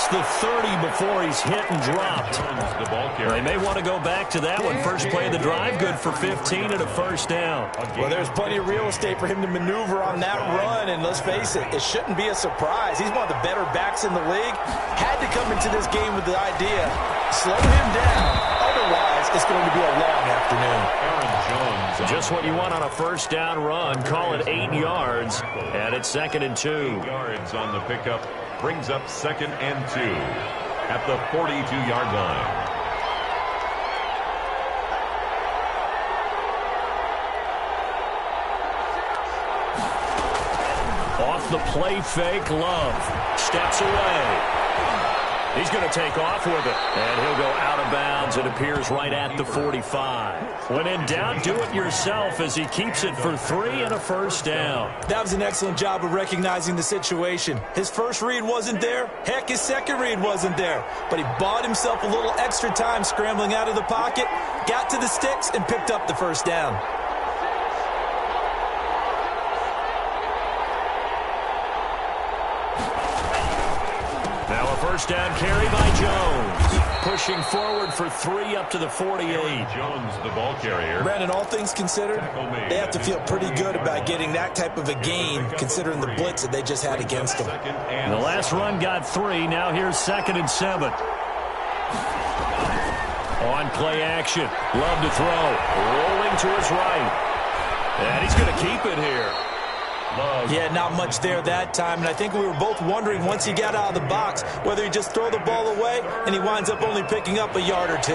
past the 30 before he's hit and dropped. They may want to go back to that one. First play of the drive, good for 15 and a first down. Well, there's plenty of real estate for him to maneuver on that run, and let's face it, it shouldn't be a surprise. He's one of the better backs in the league. Had to come into this game with the idea, slow him down. Otherwise, it's going to be a long afternoon. Just what you want on a first down run. Call it 8 yards, and it's 2nd and 2. 8 yards on the pickup brings up 2nd and 2 at the 42-yard line. Off the play fake, Love steps away. He's going to take off with it, and he'll go out of bounds. It appears right at the 45. When in doubt, do it yourself as he keeps it for 3 and a first down. That was an excellent job of recognizing the situation. His first read wasn't there. Heck, his second read wasn't there. But he bought himself a little extra time scrambling out of the pocket, got to the sticks, and picked up the first down. First down carry by Jones. Pushing forward for 3 up to the 48. Jones, the ball carrier. Brandon, all things considered, they have to feel pretty good about getting that type of a gain, considering the blitz that they just had against them. The last run got 3. Now here's 2nd and 7. On play action. Love to throw. Rolling to his right. And he's going to keep it here. Yeah, not much there that time, and I think we were both wondering once he got out of the box whether he just throw the ball away and he winds up only picking up a yard or 2.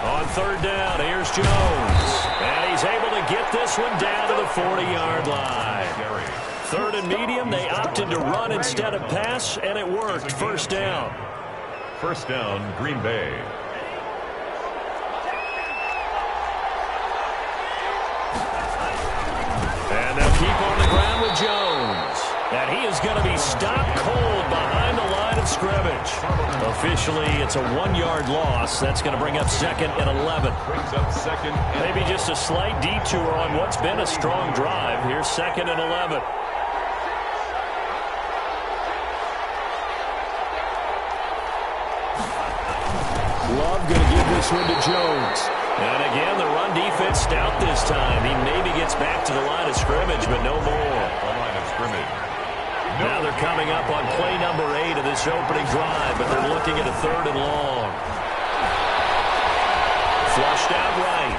On 3rd down, here's Jones. And he's able to get this one down to the 40-yard line. 3rd and medium, they opted to run instead of pass, and it worked. First down. First down, Green Bay. And they'll keep on the ground with Jones. And he is going to be stopped cold behind the line of scrimmage. Officially, it's a 1-yard loss. That's going to bring up 2nd and 11. Brings up 2nd and maybe just a slight detour on what's been a strong drive. Here's 2nd and 11. Love going to give this one to Jones. And again, the run defense stout this time. He maybe gets back to the line of scrimmage, but no more. The line of scrimmage. Now they're coming up on play number 8 of this opening drive, but they're looking at a 3rd and long. Flushed out right.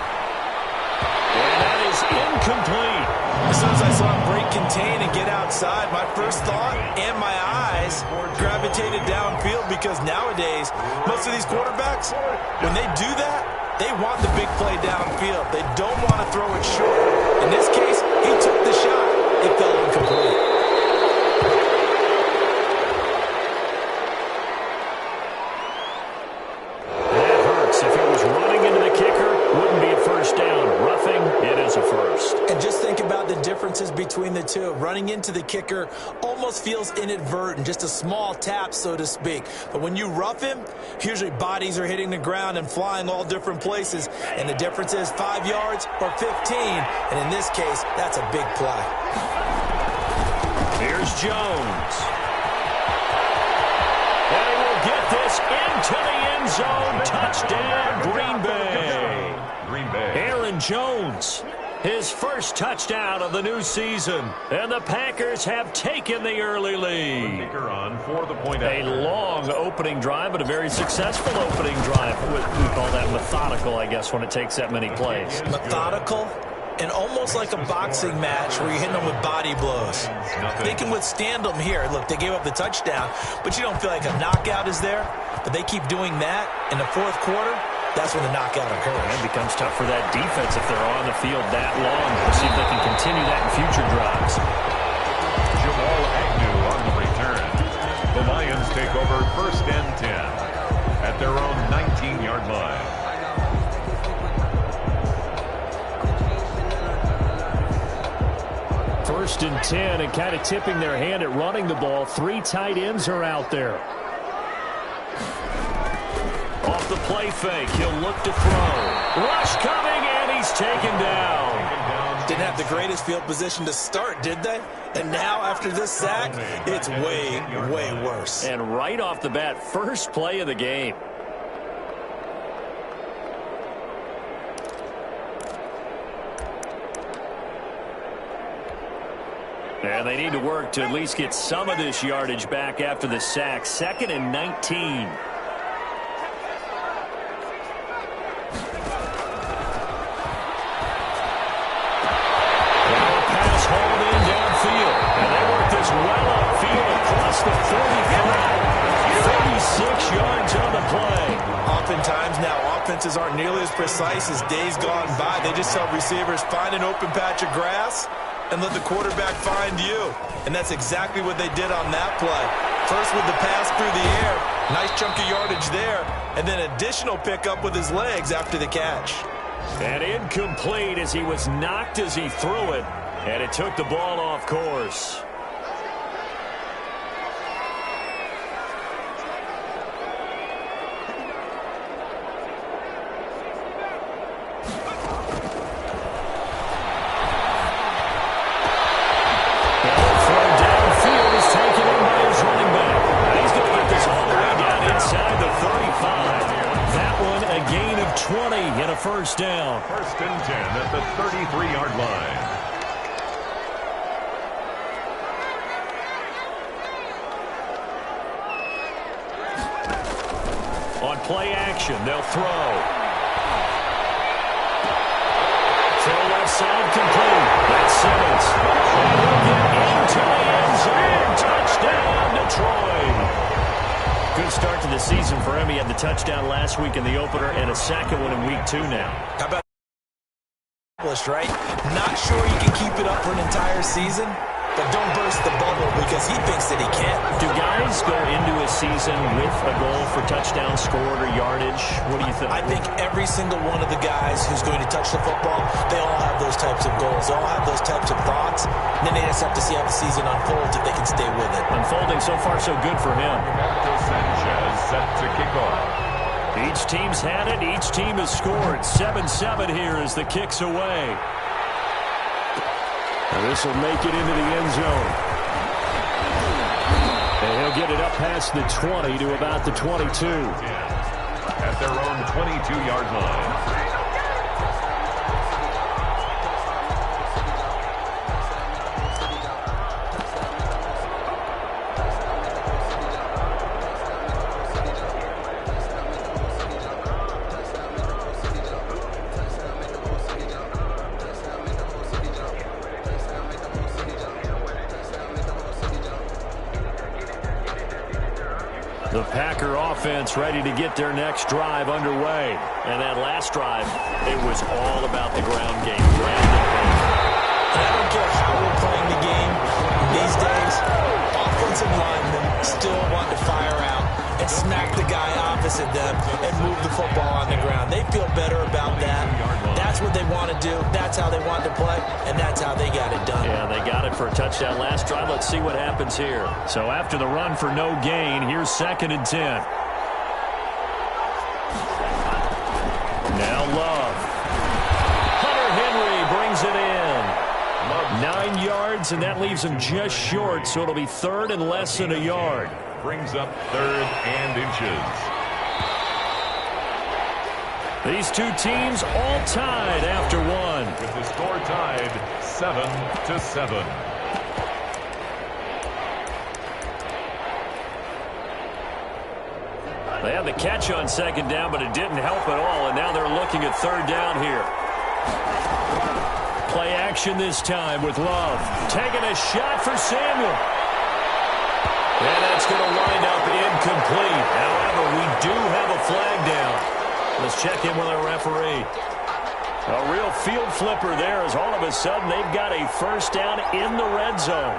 And that is incomplete. As soon as I saw him break contain and get outside, my first thought and my eyes gravitated downfield, because nowadays, most of these quarterbacks, when they do that, they want the big play downfield. They don't want to throw it short. In this case, he took the shot. It fell incomplete. That hurts. If it was running into the kicker, wouldn't be a first down. Roughing, it is a first. And just think about the differences between the two. Running into the kicker almost feels inadvertent, just a small tap, so to speak. But when you rough him, usually bodies are hitting the ground and flying all different places. And the difference is 5 yards or 15. And in this case, that's a big play. Here's Jones. And he will get this into the end zone. Touchdown, Green Bay. Green Bay. Aaron Jones, his first touchdown of the new season. And the Packers have taken the early lead. Kicker on for the point. A long opening drive, but a very successful opening drive. We call that methodical, I guess, when it takes that many plays. Methodical and almost like a boxing match where you're hitting them with body blows. They can withstand them here. Look, they gave up the touchdown, but you don't feel like a knockout is there. But they keep doing that in the 4th quarter. That's when the knockout occurs. It becomes tough for that defense if they're on the field that long. We'll see if they can continue that in future drives. Jamal Agnew on the return. The Lions take over 1st and 10 at their own 19-yard line. First and 10, and kind of tipping their hand at running the ball. 3 tight ends are out there. Off the play fake, he'll look to throw. Rush coming, and he's taken down. Didn't have the greatest field position to start, did they? And now, after this sack, it's way, way worse. And right off the bat, first play of the game. And they need to work to at least get some of this yardage back after the sack. 2nd and 19. The 36 yards on the play. Oftentimes now, offenses aren't nearly as precise as days gone by. They just tell receivers, find an open patch of grass and let the quarterback find you. And that's exactly what they did on that play. First with the pass through the air. Nice chunk of yardage there. And then additional pickup with his legs after the catch. And incomplete as he was knocked as he threw it. And it took the ball off course. First down. 1st and 10 at the 33-yard line. On play action, they'll throw. Throw left side complete. That's Simmons. And he'll get into the end zone. Touchdown, Detroit. Good start to the season for him. He had the touchdown last week in the opener and a second one in week 2 now. How about right? Not sure you can keep it up for an entire season, but don't burst the bubble because he thinks that he can. Do guys go into a season with a goal for touchdown scored or yardage? What do you think? I think every single one of the guys who's going to touch the football, they all have those types of goals. They all have those types of thoughts. And then they just have to see how the season unfolds if they can stay with it. Unfolding so far so good for him. Sanchez set to kick off. Each team's had it. Each team has scored. 7-7 here as the kick's away. And this will make it into the end zone. And he'll get it up past the 20 to about the 22. At their own 22-yard line. The Packer offense ready to get their next drive underway. And that last drive, it was all about the ground game. Ground and pound. And I don't care how we're playing the game these days, offensive linemen still want to fire out and smack the guy opposite them and move the football on the ground. They feel better about that. That's what they want to do. That's how they want to play, and that's how they got it done. Yeah, they got it for a touchdown last drive. Let's see what happens here. So after the run for no gain, here's 2nd and 10. Now Love. Hunter Henry brings it in. 9 yards, and that leaves him just short, so it'll be 3rd and less than a yard. Brings up 3rd and inches. These two teams all tied after one. With the score tied 7-7. They had the catch on 2nd down, but it didn't help at all, and now they're looking at 3rd down here. Play action this time with Love. Taking a shot for Samuel. And that's going to wind up incomplete. However, we do have a flag down. Let's check in with our referee. A real field flipper there as all of a sudden they've got a 1st down in the red zone.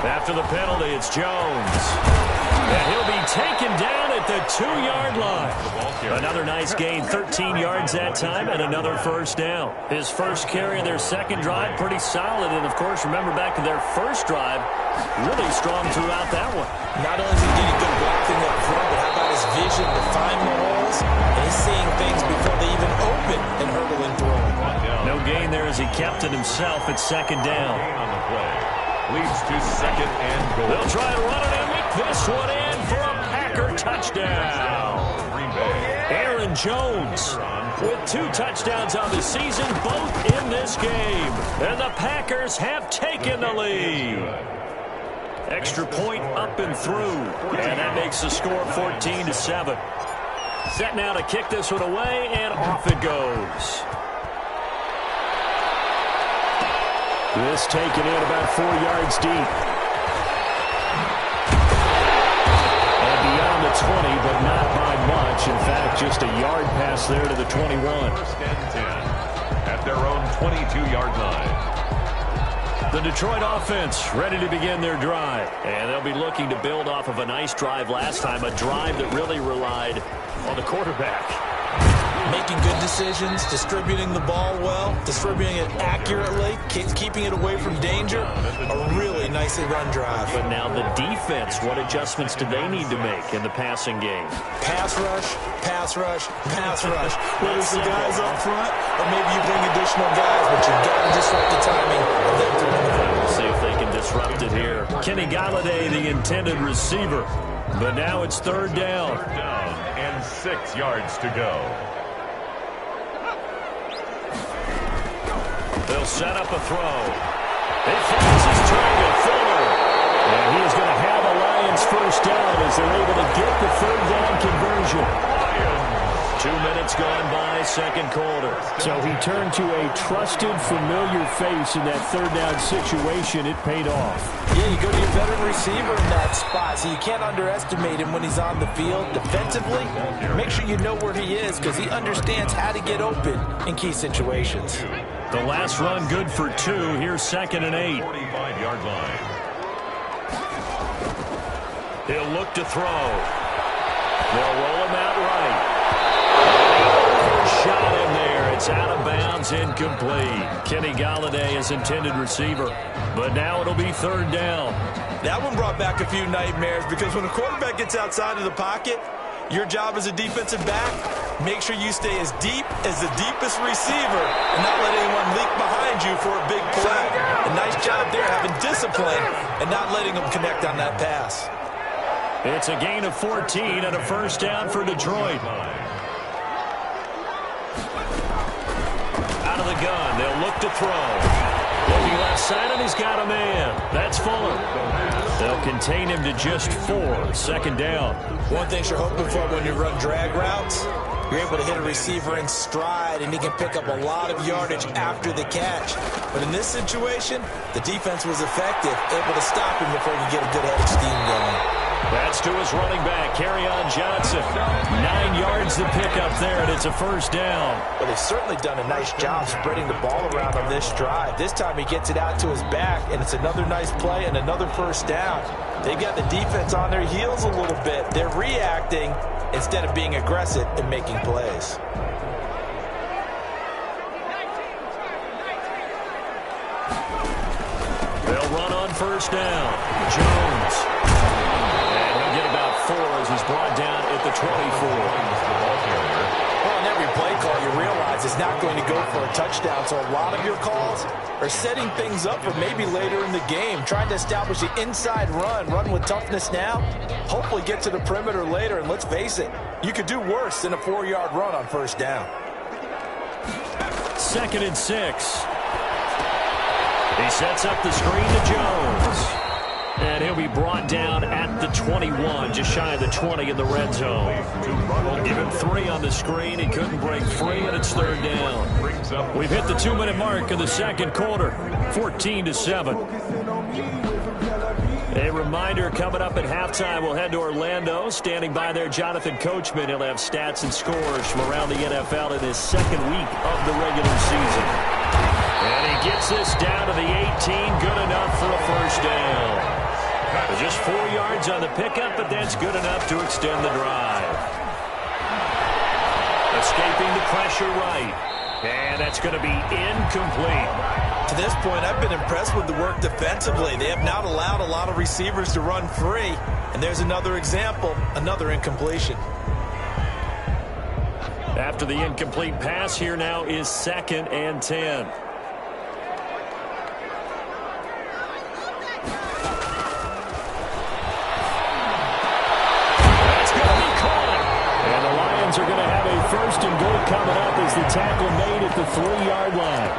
After the penalty, it's Jones. And he'll be taken down at the 2-yard line. Another nice gain, 13 yards that time, and another 1st down. His first carry of their 2nd drive, pretty solid. And, of course, remember back to their 1st drive, really strong throughout that one. Not only is he getting good blocking up front, but how about his vision to find the holes defense is seeing things before they even open and hurdle and throw. No gain there as he kept it himself at second down. On the play. Leads to second and goal. They'll try to run it and make this one in for a Packer touchdown. Green Bay. Aaron Jones with 2 touchdowns on the season, both in this game. And the Packers have taken the lead. Extra point up and through. And that makes the score 14-7. Set now to kick this one away, and off it goes. This taken in about 4 yards deep. And beyond the 20, but not by much. In fact, just a yard pass there to the 21. First and 10 at their own 22-yard line. The Detroit offense ready to begin their drive. And they'll be looking to build off of a nice drive last time, a drive that really relied on the quarterback. Making good decisions, distributing the ball well, distributing it accurately, keeping it away from danger. A really nicely run drive. But now the defense, what adjustments do they need to make in the passing game? Pass rush, pass rush, pass rush. Whether it's the guys up front or maybe you bring additional guys, but you've got to disrupt the timing of them throwing the ball. We'll see if they can disrupt it here. Kenny Galladay, the intended receiver. But now it's third down. Down and 6 yards to go. They'll set up a throw. It finds his target, Fuller. And he is going to have a Lions first down as they're able to get the third down conversion. 2 minutes gone by, second quarter. So he turned to a trusted, familiar face in that third down situation. It paid off. Yeah, you go to your veteran receiver in that spot, so you can't underestimate him when he's on the field. Defensively, make sure you know where he is because he understands how to get open in key situations. The last run good for 2. Here's second and 8. 45-yard line. He'll look to throw. They'll roll him out right. Shot in there. It's out of bounds, incomplete. Kenny Galladay is intended receiver. But now it'll be third down. That one brought back a few nightmares because when a quarterback gets outside of the pocket, your job as a defensive back, make sure you stay as deep as the deepest receiver and not let anyone leak behind you for a big play. A nice job there having discipline and not letting them connect on that pass. It's a gain of 14 and a first down for Detroit. Out of the gun, they'll look to throw. Looking left side, and he's got a man. That's Fuller. They'll contain him to just 4. Second down. One thing you're hoping for when you run drag routes, you're able to hit a receiver in stride, and he can pick up a lot of yardage after the catch. But in this situation, the defense was effective, able to stop him before he could get a good head of steam going. That's to his running back, Kerryon Johnson. 9 yards to pick up there, and it's a first down. Well, they've certainly done a nice job spreading the ball around on this drive. This time he gets it out to his back, and it's another nice play and another first down. They've got the defense on their heels a little bit. They're reacting instead of being aggressive and making plays. They'll run on first down. Jones. And he'll get about 4 as he's brought down at the 24. Well, in every play call, you realize it's not going to go for a touchdown. So a lot of your calls are setting things up for maybe later in the game, trying to establish the inside run with toughness now, hopefully get to the perimeter later. And let's face it, you could do worse than a 4-yard run on first down. Second and 6. He sets up the screen to Jones. And he'll be brought down at the 21, just shy of the 20 in the red zone. Give him 3 on the screen. He couldn't break free, and it's third down. We've hit the 2-minute mark of the second quarter, 14-7. A reminder, coming up at halftime, we'll head to Orlando. Standing by there, Jonathan Coachman. He'll have stats and scores from around the NFL in his second week of the regular season. And he gets this down to the 18, good enough for a first down. Just 4 yards on the pickup, but that's good enough to extend the drive. Escaping the pressure right. And that's going to be incomplete. To this point, I've been impressed with the work defensively. They have not allowed a lot of receivers to run free. And there's another example, another incompletion. After the incomplete pass, here now is 2nd and 10. That's going to be caught. And the Lions are going to have a 1st and goal coming up as the tackle made at the 3-yard line.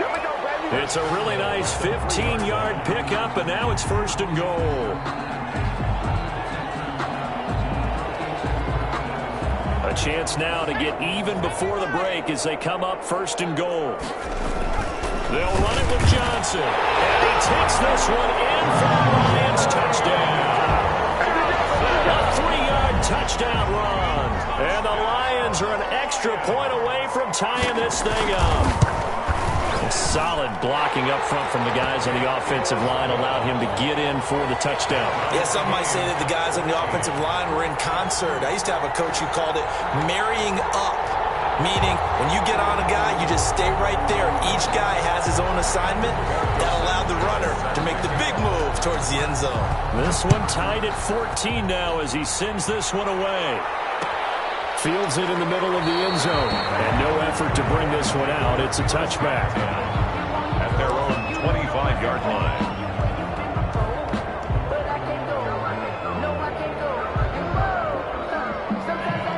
It's a really nice 15-yard pickup, and now it's 1st and goal. A chance now to get even before the break as they come up 1st and goal. They'll run it with Johnson. And he takes this one in for the Lions. Touchdown. A 3-yard touchdown run. And the Lions are an extra point away from tying this thing up. Solid blocking up front from the guys on the offensive line allowed him to get in for the touchdown. Yeah, some might say that the guys on the offensive line were in concert. I used to have a coach who called it marrying up, meaning when you get on a guy, you just stay right there. Each guy has his own assignment. That allowed the runner to make the big move towards the end zone. This one tied at 14 now as he sends this one away. Fields it in the middle of the end zone. And no effort to bring this one out. It's a touchback. At their own 25-yard line.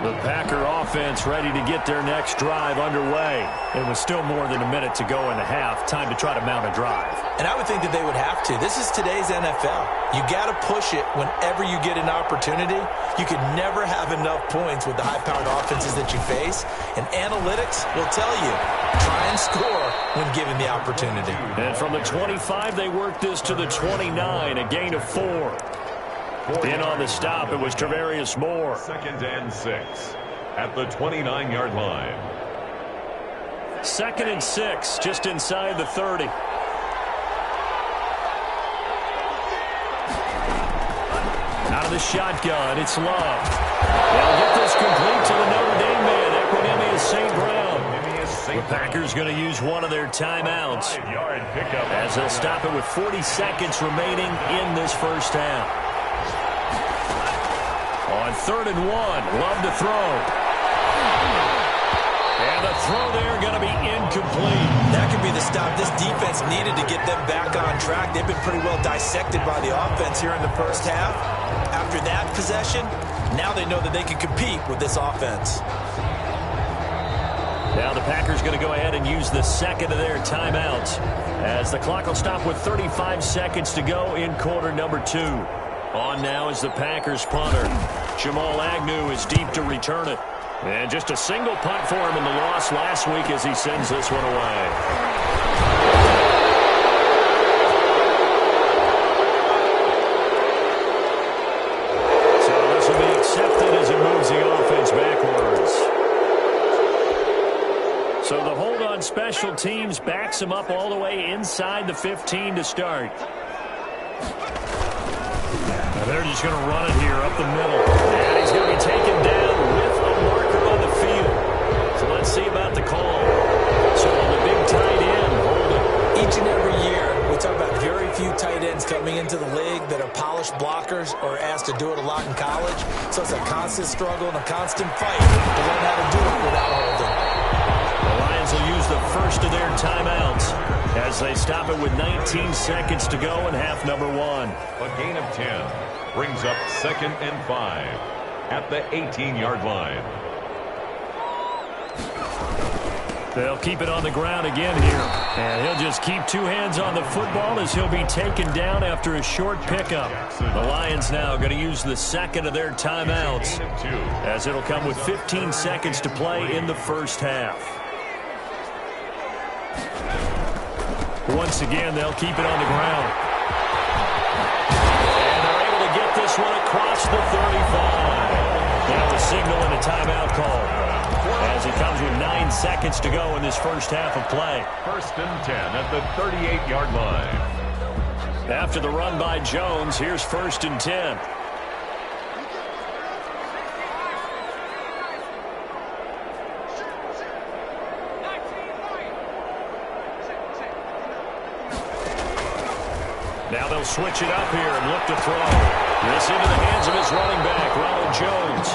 The Packer offense ready to get their next drive underway. It was still more than a minute to go in the half. Time to try to mount a drive. And I would think that they would have to. This is today's NFL. You got to push it whenever you get an opportunity. You could never have enough points with the high-powered offenses that you face. And analytics will tell you, try and score when given the opportunity. And from the 25, they worked this to the 29, a gain of 4. In on the stop, it was Travarius Moore. 2nd and 6 at the 29-yard line. 2nd and 6, just inside the 30. Out of the shotgun, it's Love. They'll get this complete to the Notre Dame man, Equinemius St. Brown. The Packers going to use one of their timeouts as they'll stop it with 40 seconds remaining in this first half. On 3rd and 1, Love to throw. And the throw there going to be incomplete. That could be the stop this defense needed to get them back on track. They've been pretty well dissected by the offense here in the first half. After that possession, now they know that they can compete with this offense. Now the Packers going to go ahead and use the second of their timeouts as the clock will stop with 35 seconds to go in quarter number 2. On now is the Packers punter. Jamal Agnew is deep to return it. And just a single punt for him in the loss last week as he sends this one away. So this will be accepted as it moves the offense backwards. So the hold on special teams backs him up all the way inside the 15 to start. They're just going to run it here up the middle. And he's going to be taken down with a marker on the field. So let's see about the call. So the big tight end holding. Each and every year, we talk about very few tight ends coming into the league that are polished blockers or asked to do it a lot in college. So it's a constant struggle and a constant fight to learn how to do it without holding. The Lions will use the first of their timeouts as they stop it with 19 seconds to go in half number 1. A gain of 10 brings up 2nd and 5 at the 18-yard line. They'll keep it on the ground again here. And he'll just keep 2 hands on the football as he'll be taken down after a short pickup. The Lions now going to use the second of their timeouts as it'll come with 15 seconds to play in the first half. Once again, they'll keep it on the ground. And they're able to get this one across the 35. Now the signal and a timeout call as he comes with 9 seconds to go in this first half of play. 1st and 10 at the 38-yard line. After the run by Jones, here's 1st and 10. Now they'll switch it up here and look to throw. This into the hands of his running back, Ronald Jones.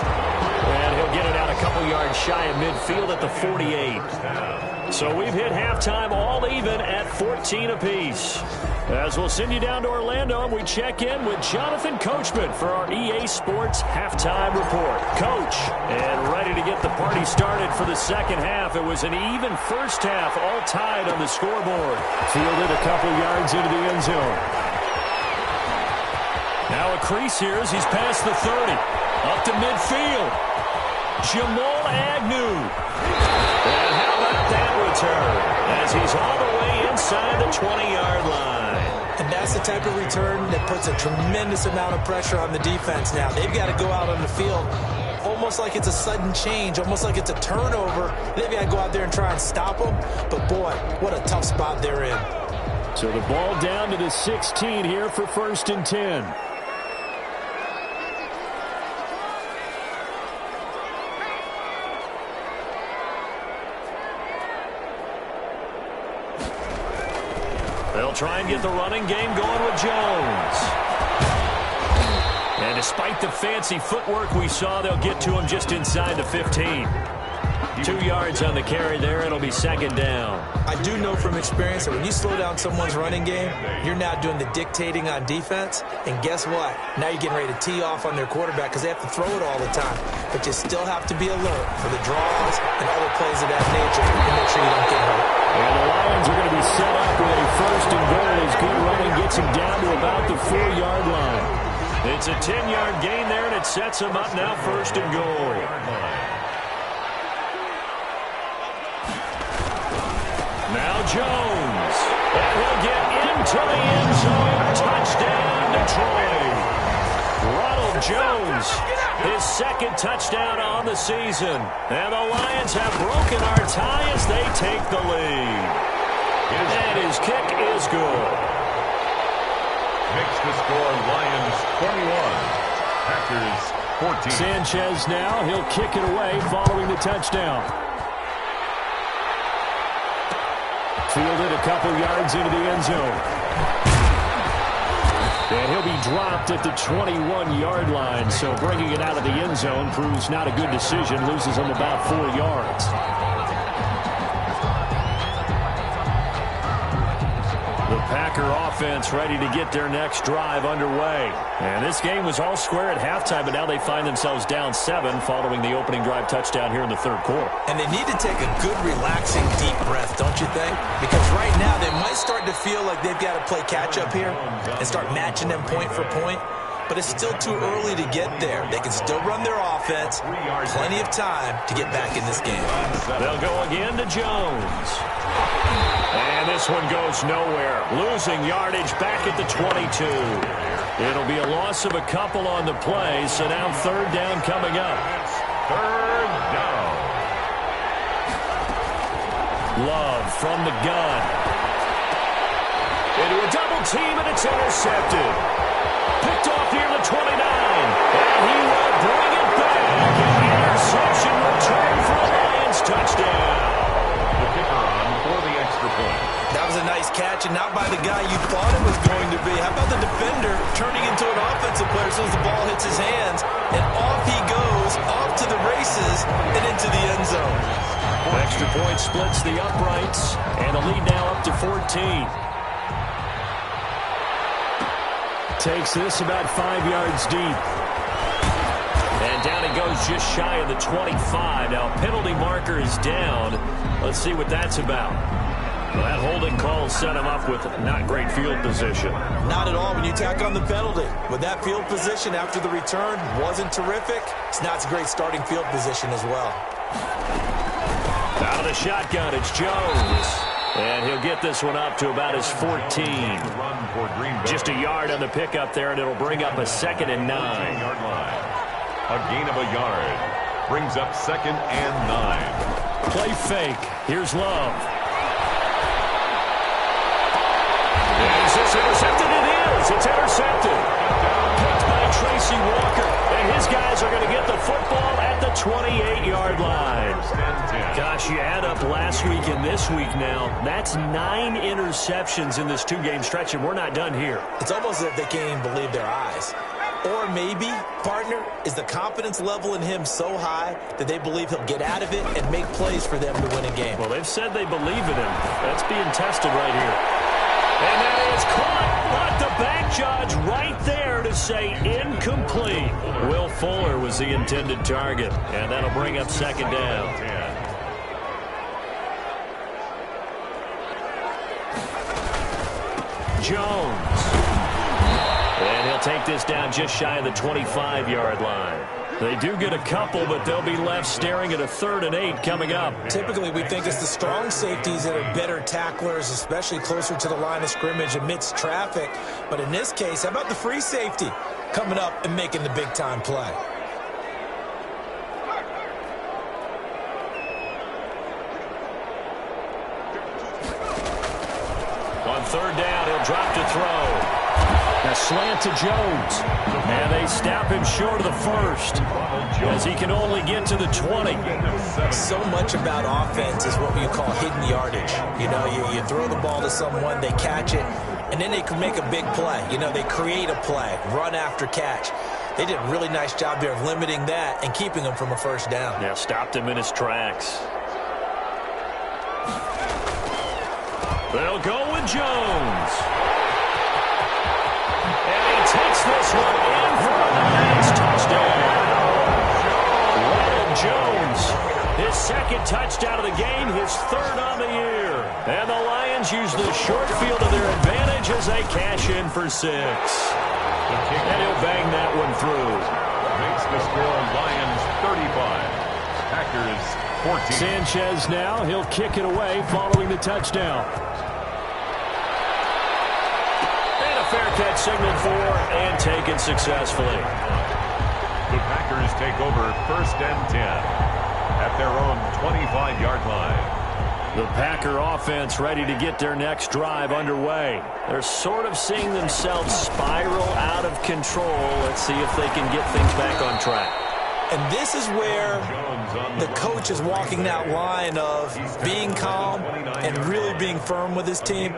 And he'll get it out a couple yards shy of midfield at the 48. So we've hit halftime all even at 14 apiece. As we'll send you down to Orlando, and we check in with Jonathan Coachman for our EA Sports Halftime Report. Coach, and ready to get the party started for the second half. It was an even first half, all tied on the scoreboard. Fielded a couple yards into the end zone. Now a crease here as he's past the 30. Up to midfield. Jamal Agnew. And how about that return? As he's all the way inside the 20-yard line. And that's the type of return that puts a tremendous amount of pressure on the defense now. They've got to go out on the field almost like it's a sudden change, almost like it's a turnover. They've got to go out there and try and stop them. But, boy, what a tough spot they're in. So the ball down to the 16 here for 1st and 10. They'll try and get the running game going with Jones. And despite the fancy footwork we saw, they'll get to him just inside the 15. 2 yards on the carry there. It'll be second down. I do know from experience that when you slow down someone's running game, you're now doing the dictating on defense. And guess what? Now you're getting ready to tee off on their quarterback because they have to throw it all the time. But you still have to be alert for the draws and other plays of that nature to make sure you don't get hurt. And the Lions are going to be set up with a 1st and goal as good running gets him down to about the 4-yard line. It's a 10-yard gain there, and it sets him up now 1st and goal. Now Jones. And he'll get into the end zone. Touchdown, Detroit. Ronald Jones, his 2nd touchdown on the season. And the Lions have broken our tie as they take the lead. And his kick is good. Makes the score Lions 21, Packers 14. Sanchez now, he'll kick it away following the touchdown. Fielded a couple yards into the end zone. And he'll be dropped at the 21-yard line. So bringing it out of the end zone proves not a good decision. Loses him about 4 yards. The Packer offense ready to get their next drive underway. And this game was all square at halftime, but now they find themselves down 7 following the opening drive touchdown here in the 3rd quarter. And they need to take a good, relaxing, deep breath, don't you think? Because right now they might start to feel like they've got to play catch-up here and start matching them point for point. But it's still too early to get there. They can still run their offense. Plenty of time to get back in this game. They'll go again to Jones. And this one goes nowhere. Losing yardage back at the 22. It'll be a loss of a couple on the play, so now 3rd down coming up. 3rd down. Love from the gun. Into a double team, and it's intercepted. Picked off here the 29. And he will bring it back. Interception return for a Lions touchdown. The kicker on for the extra point. That was a nice catch, and not by the guy you thought it was going to be. How about the defender turning into an offensive player as soon as the ball hits his hands, and off he goes, off to the races, and into the end zone. Extra point splits the uprights, and the lead now up to 14. Takes this about 5 yards deep. And down he goes just shy of the 25. Now, penalty marker is down. Let's see what that's about. Well, that holding call set him up with not great field position. Not at all when you tack on the penalty. With that field position after the return wasn't terrific, it's not a great starting field position as well. Out of the shotgun, it's Jones. And he'll get this one up to about his 14. Just a yard on the pickup there, and it'll bring up a 2nd and 9. A gain of a yard brings up 2nd and 9. Play fake. Here's Love. Is this intercepted? It is. It's intercepted. Picked by Tracy Walker. And his guys are going to get the football at the 28-yard line. Gosh, you add up last week and this week now. That's 9 interceptions in this 2-game stretch, and we're not done here. It's almost as if they can't even believe their eyes. Or maybe, partner, is the confidence level in him so high that they believe he'll get out of it and make plays for them to win a game? Well, they've said they believe in him. That's being tested right here. And that is caught. But the back judge right there to say incomplete. Will Fuller was the intended target. And that'll bring up second down. Jones. And he'll take this down just shy of the 25-yard line. They do get a couple, but they'll be left staring at a 3rd and 8 coming up. Typically, we think it's the strong safeties that are better tacklers, especially closer to the line of scrimmage amidst traffic. But in this case, how about the free safety coming up and making the big-time play? On 3rd down, he'll drop to throw. A slant to Jones. And they stop him short of the 1st as he can only get to the 20. So much about offense is what you call hidden yardage. You know, you throw the ball to someone, they catch it, and then they can make a big play. You know, they create a play, run after catch. They did a really nice job there of limiting that and keeping him from a 1st down. Yeah, stopped him in his tracks. They'll go with Jones. And he takes this one in for a nice touchdown. Ronald Jones, his 2nd touchdown of the game, his 3rd on the year. And the Lions use the short field to their advantage as they cash in for 6. And he'll bang that one through. Makes the score Lions 35. Packers 14. Sanchez now, he'll kick it away following the touchdown. Fair catch signaled for and taken successfully. The Packers take over 1st and 10 at their own 25-yard line. The Packer offense ready to get their next drive underway. They're sort of seeing themselves spiral out of control. Let's see if they can get things back on track. And this is where the coach is walking that line of being calm and really being firm with his team.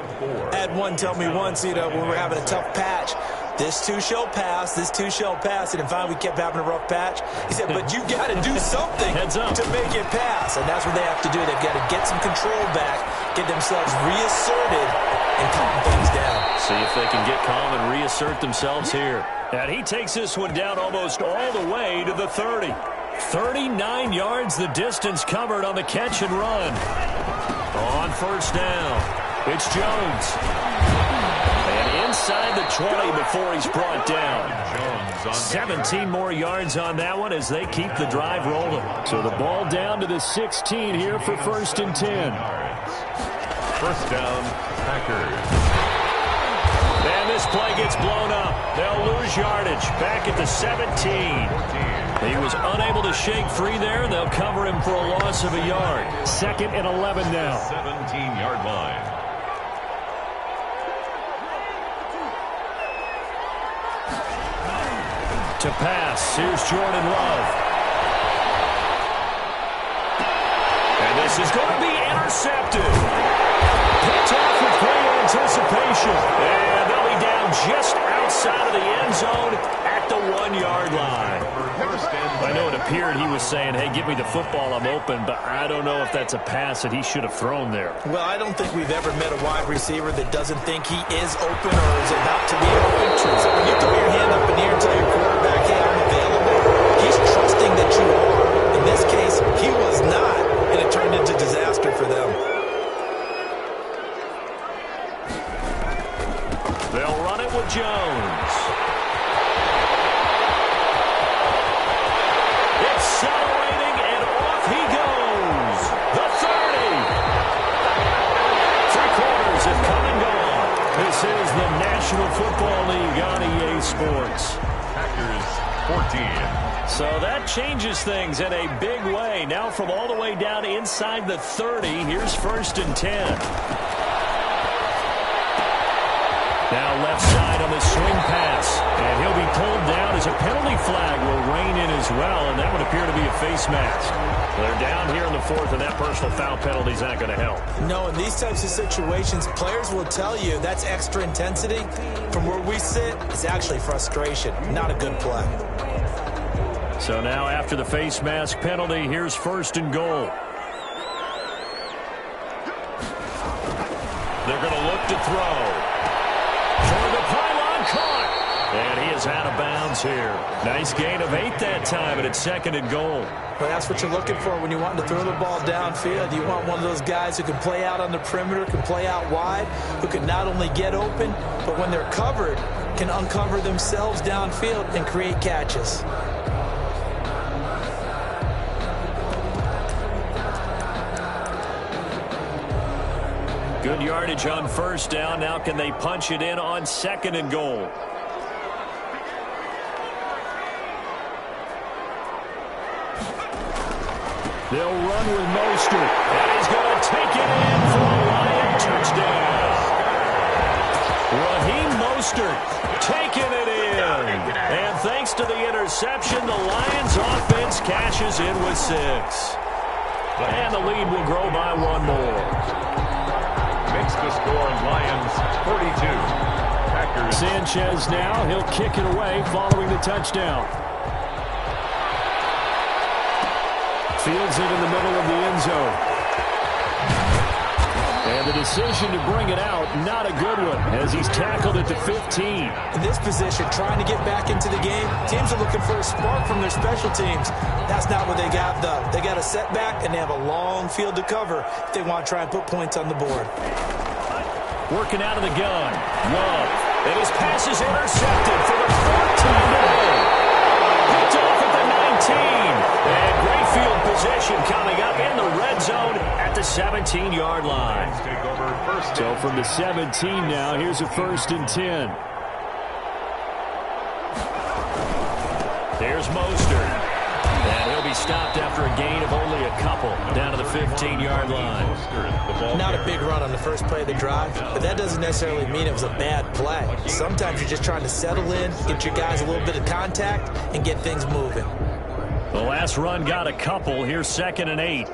I had one tell me once, you know, when we're having a tough patch, this too shall pass, this too shall pass. And finally we kept having a rough patch. He said, but you got to do something to make it pass. And that's what they have to do. They've got to get some control back, get themselves reasserted, and calm things down. See if they can get calm and reassert themselves here. And he takes this one down almost all the way to the 30. 39 yards the distance covered on the catch and run. On 1st down, it's Jones. And inside the 20 before he's brought down. 17 more yards on that one as they keep the drive rolling. So the ball down to the 16 here for 1st and 10. 1st down, Packers. And this play gets blown up. They'll lose yardage back at the 17. He was unable to shake free there. They'll cover him for a loss of a yard. 2nd and 11 now. 17-yard line. To pass. Here's Jordan Love. And this is going to be intercepted. Picked off with great anticipation. And they'll be down just outside of the end zone at the 1-yard line. I know it appeared he was saying, hey, give me the football, I'm open, but I don't know if that's a pass that he should have thrown there. Well, I don't think we've ever met a wide receiver that doesn't think he is open or is about to be open. So when you throw your hand up in the air and tell your quarterback, hey, I'm available, he's trusting that you are. In this case, he was not, and it turned into disaster for them. They'll run it with Jones. Accelerating, and off he goes. The 30. 3 quarters have come and gone. This is the National Football League on EA Sports. Packers 14. So that changes things in a big way. Now from all the way down inside the 30, here's 1st and 10. Now left side on the swing pass. And he'll be pulled down as a penalty flag will rein in as well, and that would appear to be a face mask. They're down here in the fourth, and that personal foul penalty is not going to help. No, in these types of situations, players will tell you that's extra intensity. From where we sit, it's actually frustration, not a good play. So now after the face mask penalty, here's first and goal. They're going to look to throw. Toward the pylon, caught. And he is out of bounds here. Nice gain of 8 that time, and it's second and goal. Well, that's what you're looking for when you want to throw the ball downfield. You want one of those guys who can play out on the perimeter, can play out wide, who can not only get open, but when they're covered, can uncover themselves downfield and create catches. Good yardage on first down. Now can they punch it in on second and goal? They'll run with Mostert. And he's going to take it in for a Lion touchdown. Raheem Mostert taking it in. And thanks to the interception, the Lions offense cashes in with 6. And the lead will grow by 1 more. Makes the score Lions 42. Packers. Sanchez now. He'll kick it away following the touchdown. Fields it in the middle of the end zone. And the decision to bring it out, not a good one, as he's tackled at the 15. In this position, trying to get back into the game, teams are looking for a spark from their special teams. That's not what they got, though. They got a setback, and they have a long field to cover if they want to try and put points on the board. Working out of the gun. Love. And his pass is intercepted for the 14th today. Picked off at the 19. And great field position coming up in the red zone at the 17-yard line. So from the 17 now, here's a 1st and 10. There's Mostert. And he'll be stopped after a gain of only a couple down to the 15-yard line. Not a big run on the first play of the drive, but that doesn't necessarily mean it was a bad play. Sometimes you're just trying to settle in, get your guys a little bit of contact, and get things moving. The last run got a couple. Here's 2nd and 8.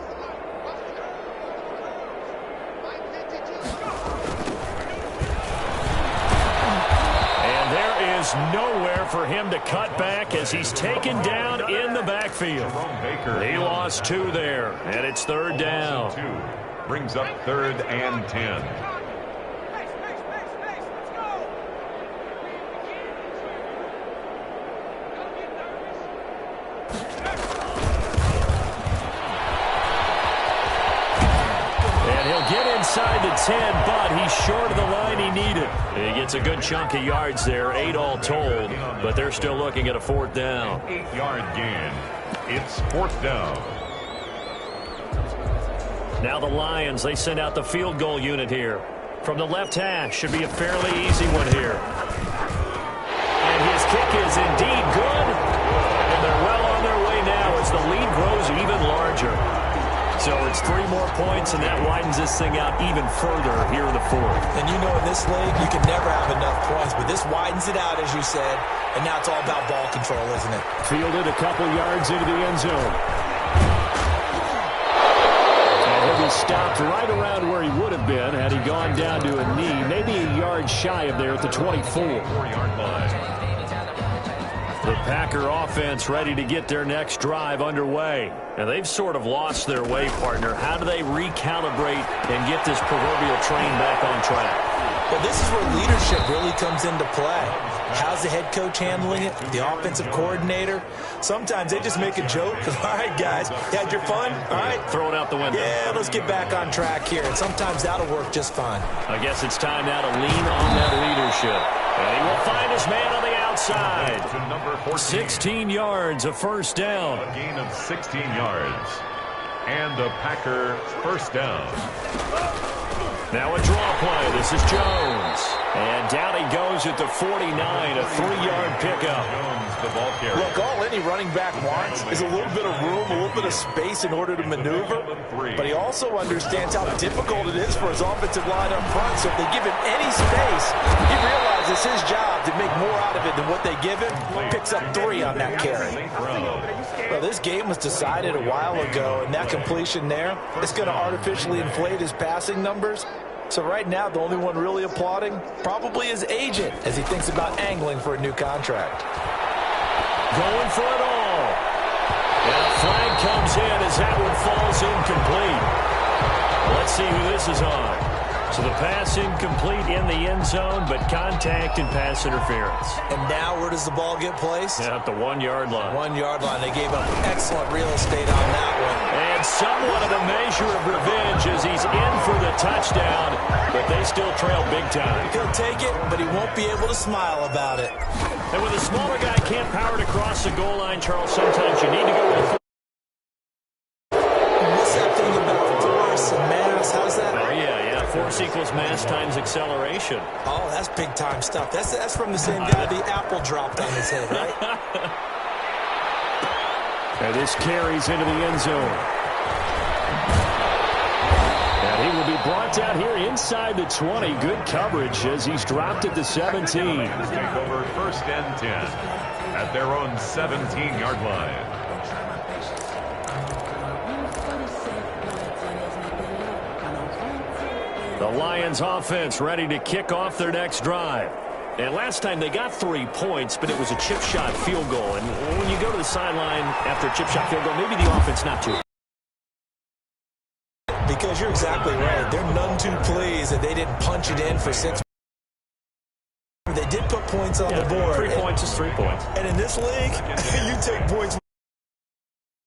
And there is nowhere for him to cut back as he's taken down in the backfield. He lost 2 there, and it's 3rd down. Brings up 3rd and 10. Inside the 10, but he's short of the line he needed. He gets a good chunk of yards there, 8 all told, but they're still looking at a 4th down. 8-yard gain. It's 4th down. Now the Lions, they send out the field goal unit here. From the left hash, should be a fairly easy one here. And his kick is indeed good, and they're well on their way now as the lead grows even larger. So it's 3 more points, and that widens this thing out even further here in the 4th. And you know in this league, you can never have enough points, but this widens it out, as you said, and now it's all about ball control, isn't it? Fielded a couple yards into the end zone. And he'll be stopped right around where he would have been had he gone down to a knee, maybe a yard shy of there at the 24. 4-yard line. The Packer offense ready to get their next drive underway. And they've sort of lost their way, partner. How do they recalibrate and get this proverbial train back on track? Well, this is where leadership really comes into play. How's the head coach handling it? The offensive coordinator? Sometimes they just make a joke. All right, guys, you had your fun? All right. Throw it out the window. Yeah, let's get back on track here. And sometimes that'll work just fine. I guess it's time now to lean on that leadership. And he will find his man on the outside. 16 yards, a 1st down. A gain of 16 yards. And a Packer 1st down. Now a draw play. This is Jones. And down he goes at the 49, a 3-yard pickup. The ball carrier. Look, all any running back wants is a little bit of room, a little bit of space in order to maneuver. But he also understands how difficult it is for his offensive line up front. So if they give him any space, he realizes it's his job to make more out of it than what they give him. Picks up 3 on that carry. Well, this game was decided a while ago, and that completion there, it's going to artificially inflate his passing numbers. So right now, the only one really applauding probably his agent as he thinks about angling for a new contract. Going for it all. And a flag comes in as that one falls incomplete. Let's see who this is on. So the pass incomplete in the end zone, but contact and pass interference. And now where does the ball get placed? At the 1-yard line. 1-yard line. They gave up excellent real estate on that one. And somewhat of a measure of revenge as he's in for the touchdown, but they still trail big time. He'll take it, but he won't be able to smile about it. And when the smaller guy can't power it across the goal line, Charles, sometimes you need to go with What's that thing about force and mass? How's that? Oh, yeah. Force equals mass times acceleration. Oh, that's big-time stuff. That's from the same guy the apple dropped on his head, right? And this carries into the end zone. And he will be brought down here inside the 20. Good coverage as he's dropped at the 17. Take over 1st and 10 at their own 17-yard line. The Lions offense ready to kick off their next drive. And last time they got 3 points, but it was a chip shot field goal. And when you go to the sideline after a chip shot field goal, maybe the offense not too. Because you're exactly right. They're none too pleased that they didn't punch it in for 6. They did put points on the board. 3 points is 3 points. And in this league, you take points